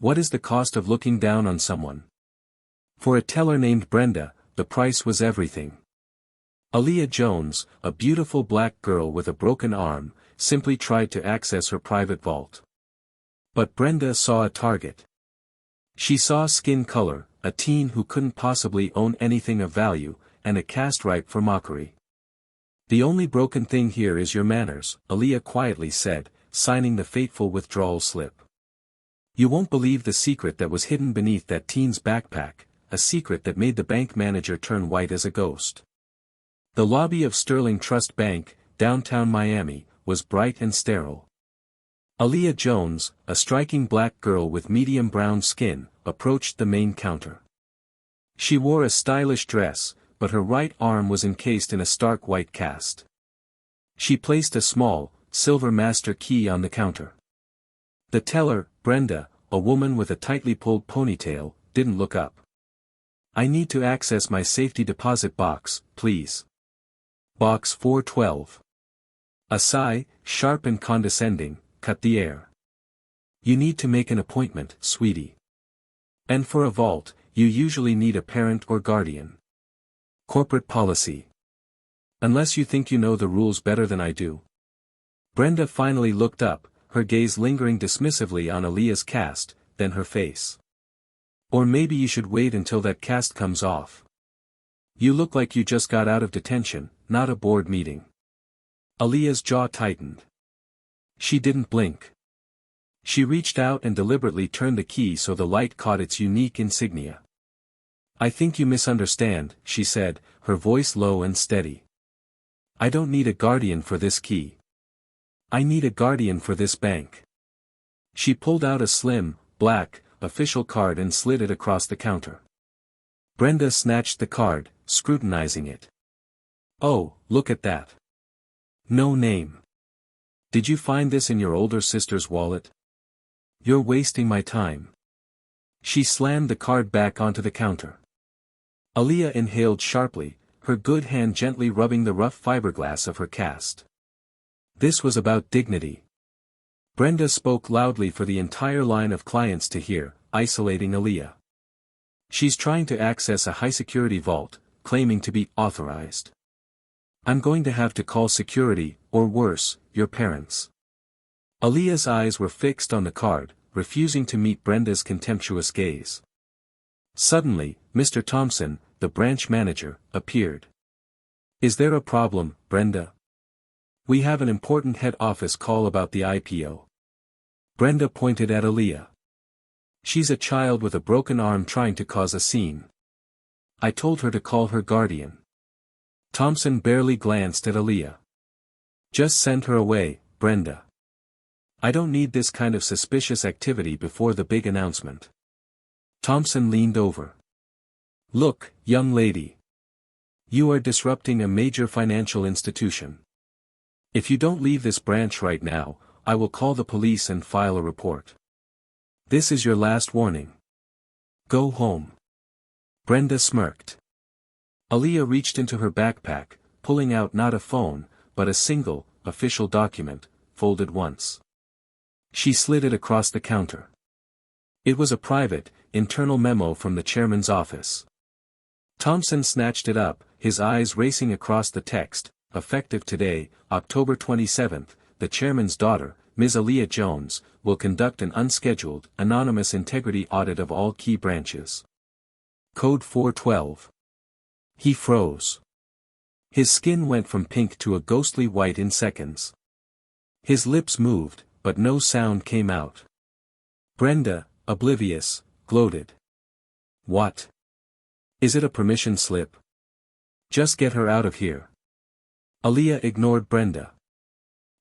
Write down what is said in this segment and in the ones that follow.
What is the cost of looking down on someone? For a teller named Brenda, the price was everything. Aaliyah Jones, a beautiful black girl with a broken arm, simply tried to access her private vault. But Brenda saw a target. She saw skin color, a teen who couldn't possibly own anything of value, and a cast ripe for mockery. "The only broken thing here is your manners," Aaliyah quietly said, signing the fateful withdrawal slip. "You won't believe the secret that was hidden beneath that teen's backpack, a secret that made the bank manager turn white as a ghost." The lobby of Sterling Trust Bank, downtown Miami, was bright and sterile. Aaliyah Jones, a striking black girl with medium brown skin, approached the main counter. She wore a stylish dress, but her right arm was encased in a stark white cast. She placed a small, silver master key on the counter. The teller, Brenda, a woman with a tightly pulled ponytail, didn't look up. "I need to access my safety deposit box, please. Box 412. A sigh, sharp and condescending, cut the air. "You need to make an appointment, sweetie. And for a vault, you usually need a parent or guardian. Corporate policy. Unless you think you know the rules better than I do." Brenda finally looked up, her gaze lingering dismissively on Aaliyah's cast, then her face. "Or maybe you should wait until that cast comes off. You look like you just got out of detention, not a board meeting." Aaliyah's jaw tightened. She didn't blink. She reached out and deliberately turned the key so the light caught its unique insignia. "I think you misunderstand," she said, her voice low and steady. "I don't need a guardian for this key. I need a guardian for this bank." She pulled out a slim, black, official card and slid it across the counter. Brenda snatched the card, scrutinizing it. "Oh, look at that. No name. Did you find this in your older sister's wallet? You're wasting my time." She slammed the card back onto the counter. Aaliyah inhaled sharply, her good hand gently rubbing the rough fiberglass of her cast. This was about dignity. Brenda spoke loudly for the entire line of clients to hear, isolating Aaliyah. "She's trying to access a high-security vault, claiming to be authorized. I'm going to have to call security, or worse, your parents." Aaliyah's eyes were fixed on the card, refusing to meet Brenda's contemptuous gaze. Suddenly, Mr. Thompson, the branch manager, appeared. "Is there a problem, Brenda? We have an important head office call about the IPO." Brenda pointed at Aaliyah. "She's a child with a broken arm trying to cause a scene. I told her to call her guardian." Thompson barely glanced at Aaliyah. "Just send her away, Brenda. I don't need this kind of suspicious activity before the big announcement." Thompson leaned over. "Look, young lady. You are disrupting a major financial institution. If you don't leave this branch right now, I will call the police and file a report. This is your last warning. Go home." Brenda smirked. Aaliyah reached into her backpack, pulling out not a phone, but a single, official document, folded once. She slid it across the counter. It was a private, internal memo from the chairman's office. Thompson snatched it up, his eyes racing across the text. "Effective today, October 27th, the chairman's daughter, Ms. Aaliyah Jones, will conduct an unscheduled, anonymous integrity audit of all key branches. Code 412. He froze. His skin went from pink to a ghostly white in seconds. His lips moved, but no sound came out. Brenda, oblivious, gloated. "What? Is it a permission slip? Just get her out of here." Aaliyah ignored Brenda.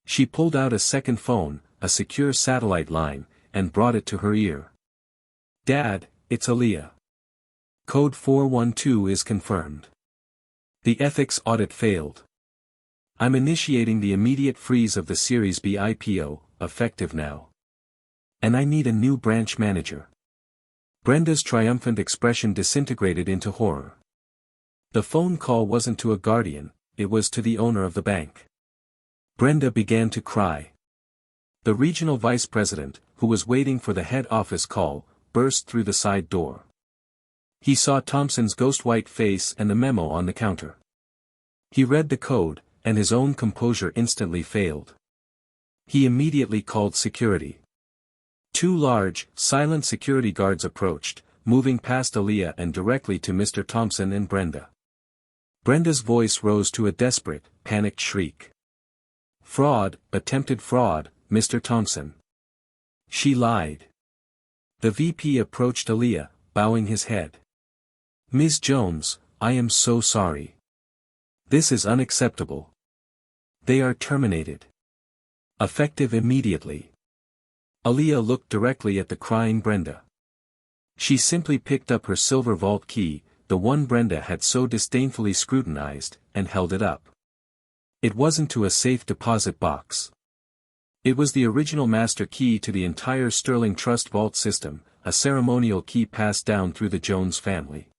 She pulled out a second phone, a secure satellite line, and brought it to her ear. "Dad, it's Aaliyah. Code 412 is confirmed. The ethics audit failed. I'm initiating the immediate freeze of the Series B IPO, effective now. And I need a new branch manager." Brenda's triumphant expression disintegrated into horror. The phone call wasn't to a guardian, it was to the owner of the bank. Brenda began to cry. The regional vice president, who was waiting for the head office call, burst through the side door. He saw Thompson's ghost-white face and the memo on the counter. He read the code, and his own composure instantly failed. He immediately called security. 2 large, silent security guards approached, moving past Aaliyah and directly to Mr. Thompson and Brenda. Brenda's voice rose to a desperate, panicked shriek. "Fraud, attempted fraud, Mr. Thompson. She lied." The VP approached Aaliyah, bowing his head. "Ms. Jones, I am so sorry. This is unacceptable. They are terminated. Effective immediately." Aaliyah looked directly at the crying Brenda. She simply picked up her silver vault key, the one Brenda had so disdainfully scrutinized, and held it up. It wasn't to a safe deposit box. It was the original master key to the entire Sterling Trust vault system, a ceremonial key passed down through the Jones family.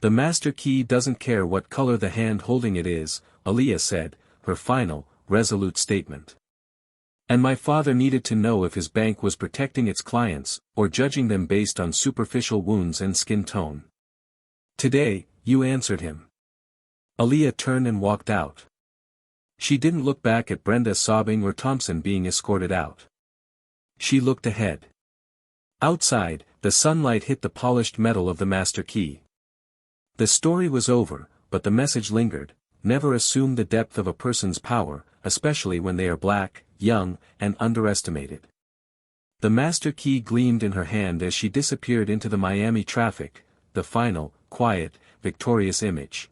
"The master key doesn't care what color the hand holding it is," Aaliyah said, her final, resolute statement. "And my father needed to know if his bank was protecting its clients, or judging them based on superficial wounds and skin tone. Today, you answered him." Aaliyah turned and walked out. She didn't look back at Brenda sobbing or Thompson being escorted out. She looked ahead. Outside, the sunlight hit the polished metal of the master key. The story was over, but the message lingered: never assume the depth of a person's power, especially when they are black, young, and underestimated. The master key gleamed in her hand as she disappeared into the Miami traffic, the final, quiet, victorious image.